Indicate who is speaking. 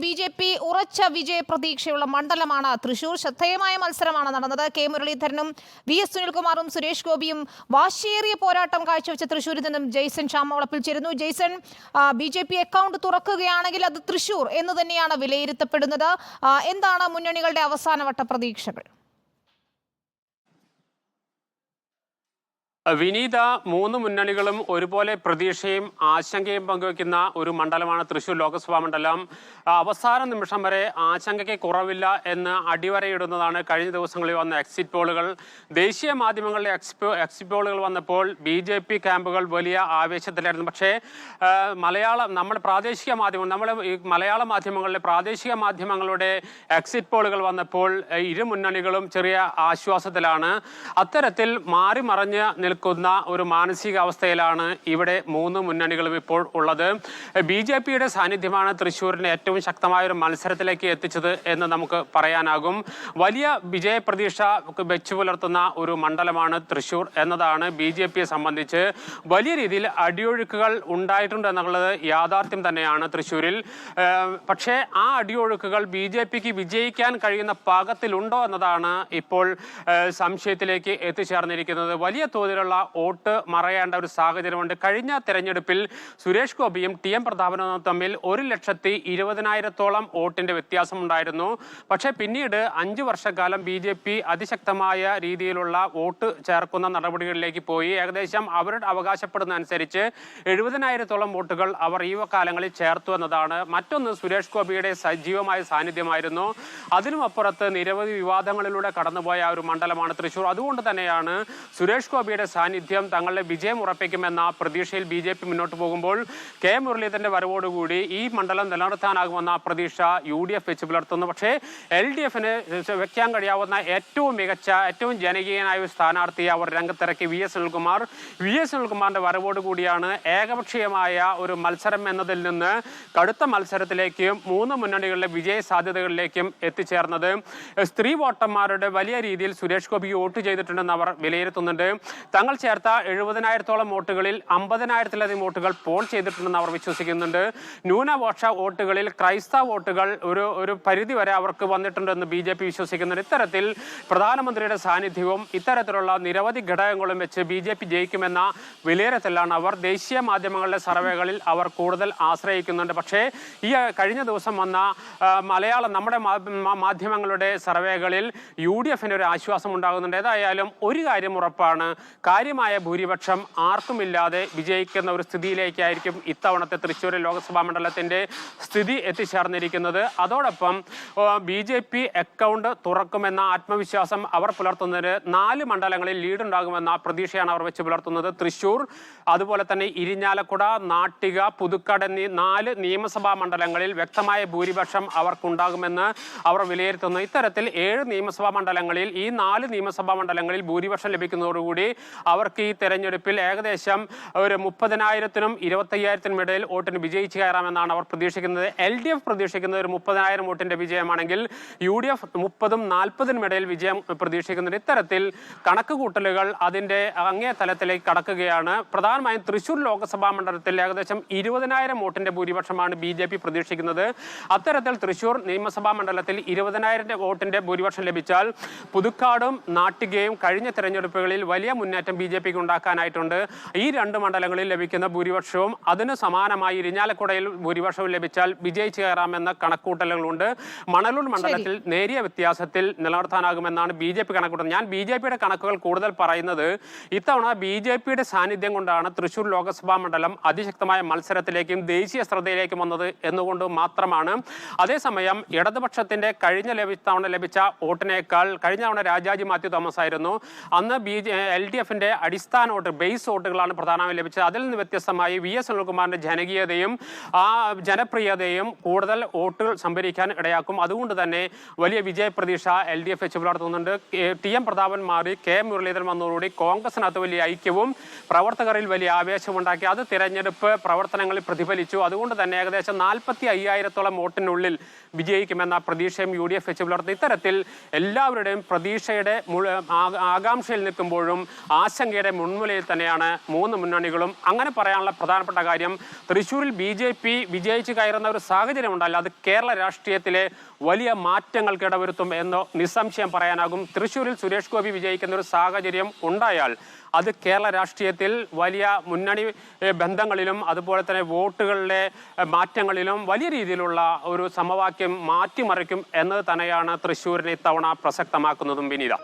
Speaker 1: BJP ഉറച്ച വിജയ പ്രതീക്ഷയുള്ള മണ്ഡലമാണ് തൃശൂർ. ശ്രദ്ധേയമായ മത്സരമാണ് നടന്നത്. കെ മുരളീധരനും VS സുനിൽകുമാറും സുരേഷ് ഗോപിയും വാശിയേറിയ പോരാട്ടം കാഴ്ചവെച്ച തൃശൂരിൽ നിന്നും ജെയ്സൺ ചാമവളപ്പിൽ ചേരുന്നു. ജെയ്സൺ, BJP അക്കൗണ്ട് തുറക്കുകയാണെങ്കിൽ അത് തൃശൂർ എന്ന് തന്നെയാണ് വിലയിരുത്തപ്പെടുന്നത്. എന്താണ് മുന്നണികളുടെ അവസാനവട്ട പ്രതീക്ഷകൾ?
Speaker 2: വിനീത, മൂന്ന് മുന്നണികളും ഒരുപോലെ പ്രതീക്ഷയും ആശങ്കയും പങ്കുവയ്ക്കുന്ന ഒരു മണ്ഡലമാണ് തൃശൂർ ലോക്സഭാ മണ്ഡലം. അവസാന നിമിഷം വരെ ആശങ്കയ്ക്ക് കുറവില്ല എന്ന് അടിവരയിടുന്നതാണ് കഴിഞ്ഞ ദിവസങ്ങളിൽ വന്ന എക്സിറ്റ് പോളുകൾ. ദേശീയ മാധ്യമങ്ങളിലെ എക്സിറ്റ് പോളുകൾ വന്നപ്പോൾ BJP ക്യാമ്പുകൾ വലിയ ആവേശത്തിലായിരുന്നു. പക്ഷേ നമ്മുടെ പ്രാദേശിക മാധ്യമങ്ങൾ, മലയാള മാധ്യമങ്ങളിലെ പ്രാദേശിക മാധ്യമങ്ങളുടെ എക്സിറ്റ് പോളുകൾ വന്നപ്പോൾ ഇരു മുന്നണികളും ചെറിയ ആശ്വാസത്തിലാണ്. അത്തരത്തിൽ മാറി മറിഞ്ഞ് നിൽക്കുന്ന ഒരു മാനസികാവസ്ഥയിലാണ് ഇവിടെ മൂന്ന് മുന്നണികളും ഇപ്പോൾ ഉള്ളത്. BJPയുടെ സാന്നിധ്യമാണ് തൃശ്ശൂരിനെ ഏറ്റവും ശക്തമായ ഒരു മത്സരത്തിലേക്ക് എത്തിച്ചത് എന്ന് നമുക്ക് പറയാനാകും. വലിയ വിജയപ്രതീക്ഷ വെച്ചു പുലർത്തുന്ന ഒരു മണ്ഡലമാണ് തൃശ്ശൂർ എന്നതാണ് BJPയെ സംബന്ധിച്ച്. വലിയ രീതിയിൽ അടിയൊഴുക്കുകൾ ഉണ്ടായിട്ടുണ്ട് എന്നുള്ളത് യാഥാർത്ഥ്യം തന്നെയാണ് തൃശ്ശൂരിൽ. പക്ഷേ ആ അടിയൊഴുക്കുകൾ BJPക്ക് വിജയിക്കാൻ കഴിയുന്ന പാകത്തിലുണ്ടോ എന്നതാണ് ഇപ്പോൾ സംശയത്തിലേക്ക് എത്തിച്ചേർന്നിരിക്കുന്നത്. വലിയ തോതിലുള്ള വോട്ട് മറയേണ്ട ഒരു സാഹചര്യമുണ്ട്. കഴിഞ്ഞ തെരഞ്ഞെടുപ്പിൽ സുരേഷ് ഗോപിയും TM പ്രതാപനും തമ്മിൽ 1,20,000-ഓളം വോട്ടിന്റെ വ്യത്യാസമുണ്ടായിരുന്നു. പക്ഷേ പിന്നീട് 5 വർഷക്കാലം BJP അതിശക്തമായ രീതിയിലുള്ള വോട്ട് ചേർക്കുന്ന നടപടികളിലേക്ക് പോയി. ഏകദേശം അവരുടെ അവകാശപ്പെടുന്ന അനുസരിച്ച് 70,000-ഓളം വോട്ടുകൾ അവർ ഈ കാലങ്ങളിൽ ചേർത്തു എന്നതാണ്. മറ്റൊന്ന് സുരേഷ് ഗോപിയുടെ സജീവമായ സാന്നിധ്യമായിരുന്നു. അതിനുമപ്പുറത്ത് നിരവധി വിവാദങ്ങളിലൂടെ കടന്നുപോയ ഒരു മണ്ഡലമാണ് തൃശ്ശൂർ. അതുകൊണ്ട് തന്നെയാണ് സുരേഷ് ഗോപിയുടെ സാന്നിധ്യം തങ്ങളുടെ വിജയം ഉറപ്പിക്കുമെന്ന പ്രതീക്ഷയിൽ BJP മുന്നോട്ട് പോകുമ്പോൾ കെ മുരളീധരന്റെ വരവോടുകൂടി ഈ മണ്ഡലം നിലനിർത്താനാകുമെന്ന പ്രതീക്ഷ UDF വെച്ച് പുലർത്തുന്നു. പക്ഷേ LDFന് വെക്കാൻ കഴിയാവുന്ന ഏറ്റവും മികച്ച, ഏറ്റവും ജനകീയനായ ഒരു സ്ഥാനാർത്ഥിയെ അവർ രംഗത്തിറക്കി VS സുനിൽകുമാറിന്റെ വരവോടുകൂടിയാണ് ഏകപക്ഷീയമായ ഒരു മത്സരം എന്നതിൽ നിന്ന് കടുത്ത മത്സരത്തിലേക്കും മൂന്ന് മുന്നണികളുടെ വിജയ സാധ്യതകളിലേക്കും എത്തിച്ചേർന്നത്. സ്ത്രീ വോട്ടർമാരുടെ വലിയ രീതിയിൽ സുരേഷ് ഗോപി വോട്ട് ചെയ്തിട്ടുണ്ടെന്ന് അവർ വിലയിരുത്തുന്നുണ്ട്. തങ്ങൾ ചേർത്ത 70,000-ഓളം വോട്ടുകളിൽ 50,000-ലധികം വോട്ടുകൾ പോൾ ചെയ്തിട്ടുണ്ടെന്ന് അവർ വിശ്വസിക്കുന്നുണ്ട്. ന്യൂനപക്ഷ വോട്ടുകളിൽ ക്രൈസ്തവ വോട്ടുകൾ ഒരു പരിധി വരെ അവർക്ക് വന്നിട്ടുണ്ടെന്ന് BJP വിശ്വസിക്കുന്നുണ്ട്. ഇത്തരത്തിൽ പ്രധാനമന്ത്രിയുടെ സാന്നിധ്യവും ഇത്തരത്തിലുള്ള നിരവധി ഘടകങ്ങളും വെച്ച് BJP ജയിക്കുമെന്ന വിലയിരുത്തലാണ് അവർ. ദേശീയ മാധ്യമങ്ങളുടെ സർവേകളിൽ അവർ കൂടുതൽ ആശ്രയിക്കുന്നുണ്ട്. പക്ഷേ ഈ കഴിഞ്ഞ ദിവസം വന്ന നമ്മുടെ മാധ്യമങ്ങളുടെ സർവേകളിൽ UDFന് ഒരു ആശ്വാസം ഉണ്ടാകുന്നുണ്ട്. ഏതായാലും ഒരു കാര്യം ഉറപ്പാണ്, കാര്യമായ ഭൂരിപക്ഷം ആർക്കുമില്ലാതെ വിജയിക്കുന്ന ഒരു സ്ഥിതിയിലേക്കായിരിക്കും ഇത്തവണത്തെ തൃശ്ശൂർ ലോക്സഭാ മണ്ഡലത്തിന്റെ സ്ഥിതി എത്തിച്ചേർന്നിരിക്കുന്നത്. അതോടൊപ്പം BJP അക്കൗണ്ട് തുറക്കുമെന്ന ആത്മവിശ്വാസം അവർ പുലർത്തുന്നതിന് 4 മണ്ഡലങ്ങളിൽ ലീഡുണ്ടാകുമെന്ന പ്രതീക്ഷയാണ് അവർ വെച്ച് പുലർത്തുന്നത്. തൃശ്ശൂർ, അതുപോലെ തന്നെ ഇരിഞ്ഞാലക്കുട, നാട്ടിക, പുതുക്കാട് എന്നീ 4 നിയമസഭാ മണ്ഡലങ്ങളിൽ വ്യക്തമായ ഭൂരിപക്ഷം അവർക്കുണ്ടാകുമെന്ന് അവർ വിലയിരുത്തുന്നു. ഇത്തരത്തിൽ 7 നിയമസഭാ മണ്ഡലങ്ങളിൽ, ഈ 4 നിയമസഭാ മണ്ഡലങ്ങളിൽ ഭൂരിപക്ഷം ലഭിക്കുന്നതോടുകൂടി അവർക്ക് ഈ തെരഞ്ഞെടുപ്പിൽ ഏകദേശം ഒരു 30,000-നും 25,000-നും ഇടയിൽ വോട്ടിന് വിജയിച്ചു കയറാമെന്നാണ് അവർ പ്രതീക്ഷിക്കുന്നത്. LDF പ്രതീക്ഷിക്കുന്നത് ഒരു 30,000 വോട്ടിന്റെ വിജയമാണെങ്കിൽ UDF 30-നും 40-നും ഇടയിൽ വിജയം പ്രതീക്ഷിക്കുന്നുണ്ട്. ഇത്തരത്തിൽ കണക്കുകൂട്ടലുകൾ അതിന്റെ അങ്ങേ തലത്തിലേക്ക് കടക്കുകയാണ്. പ്രധാനമായും തൃശ്ശൂർ ലോക്സഭാ മണ്ഡലത്തിൽ ഏകദേശം 20,000 വോട്ടിന്റെ ഭൂരിപക്ഷമാണ് BJP പ്രതീക്ഷിക്കുന്നത്. അത്തരത്തിൽ തൃശ്ശൂർ നിയമസഭാ മണ്ഡലത്തിൽ 20,000 വോട്ടിന്റെ ഭൂരിപക്ഷം ലഭിച്ചാൽ പുതുക്കാടും നാട്ടികയും കഴിഞ്ഞ തെരഞ്ഞെടുപ്പുകളിൽ വലിയ മുന്നേറ്റം BJPക്ക് ഉണ്ടാക്കാനായിട്ടുണ്ട്. ഈ 2 മണ്ഡലങ്ങളിൽ ലഭിക്കുന്ന ഭൂരിപക്ഷവും അതിന് സമാനമായി ഇരിഞ്ഞാലക്കുടയിൽ ഭൂരിപക്ഷവും ലഭിച്ചാൽ വിജയിച്ചു കയറാമെന്ന കണക്കൂട്ടലുകളുണ്ട്. മണലൂർ മണ്ഡലത്തിൽ നേരിയ വ്യത്യാസത്തിൽ നിലനിർത്താനാകുമെന്നാണ് BJP കണക്കൂട്ടുന്നത്. ഞാൻ BJPയുടെ കണക്കുകൾ കൂടുതൽ പറയുന്നത് ഇത്തവണ BJPയുടെ സാന്നിധ്യം കൊണ്ടാണ് തൃശ്ശൂർ ലോക്സഭാ മണ്ഡലം അതിശക്തമായ മത്സരത്തിലേക്കും ദേശീയ ശ്രദ്ധയിലേക്കും വന്നത് എന്നുകൊണ്ട് മാത്രമാണ്. അതേസമയം ഇടതുപക്ഷത്തിന്റെ കഴിഞ്ഞ തവണ ലഭിച്ച വോട്ടിനേക്കാൾ കഴിഞ്ഞ തവണ രാജാജി മാത്യു തോമസ് ആയിരുന്നു. അന്ന് LDFന്റെ അടിസ്ഥാന വോട്ട്, ബേസ് വോട്ടുകളാണ് പ്രധാനമായും ലഭിച്ചത്. അതിൽ നിന്ന് വ്യത്യസ്തമായി VS സുനിൽകുമാറിന്റെ ജനകീയതയും ആ ജനപ്രിയതയും കൂടുതൽ വോട്ടുകൾ സംഭരിക്കാൻ ഇടയാക്കും. അതുകൊണ്ട് തന്നെ വലിയ വിജയപ്രതീക്ഷ LDF വെച്ച് പുലർത്തുന്നുണ്ട്. TM പ്രതാപൻ മാറി കെ മുരളീധരൻ വന്നതോടുകൂടി കോൺഗ്രസിനകത്ത് വലിയ ഐക്യവും പ്രവർത്തകരിൽ വലിയ ആവേശമുണ്ടാക്കി. അത് തിരഞ്ഞെടുപ്പ് പ്രവർത്തനങ്ങളിൽ പ്രതിഫലിച്ചു. അതുകൊണ്ട് തന്നെ ഏകദേശം 45,000-ഓളം വോട്ടിനുള്ളിൽ വിജയിക്കുമെന്ന പ്രതീക്ഷയും UDF വെച്ച് പുലർത്തി. ഇത്തരത്തിൽ എല്ലാവരുടെയും പ്രതീക്ഷയുടെ ആകാംക്ഷയിൽ നിൽക്കുമ്പോഴും ആശങ്കയുടെ മുൻനിരയിൽ തന്നെയാണ് മൂന്ന് മുന്നണികളും. അങ്ങനെ പറയാനുള്ള പ്രധാനപ്പെട്ട കാര്യം, തൃശ്ശൂരിൽ BJP വിജയിച്ച് കയറുന്ന ഒരു സാഹചര്യം ഉണ്ടല്ലോ, അത് കേരള രാഷ്ട്രീയത്തിലെ വലിയ മാറ്റങ്ങൾക്ക് ഇടവരുത്തും എന്ന് നിസ്സംശയം പറയാനാകും. തൃശ്ശൂരിൽ സുരേഷ് ഗോപി വിജയിക്കുന്ന ഒരു സാഹചര്യം ഉണ്ടായാൽ അത് കേരള രാഷ്ട്രീയത്തിൽ വലിയ മുന്നണി ബന്ധങ്ങളിലും അതുപോലെ തന്നെ വോട്ടുകളിലെ മാറ്റങ്ങളിലും വലിയ രീതിയിലുള്ള ഒരു സമവാക്യം മാറ്റിമറിക്കും എന്നത് തന്നെയാണ് തൃശ്ശൂരിനെ ഇത്തവണ പ്രസക്തമാക്കുന്നതും വിനീത.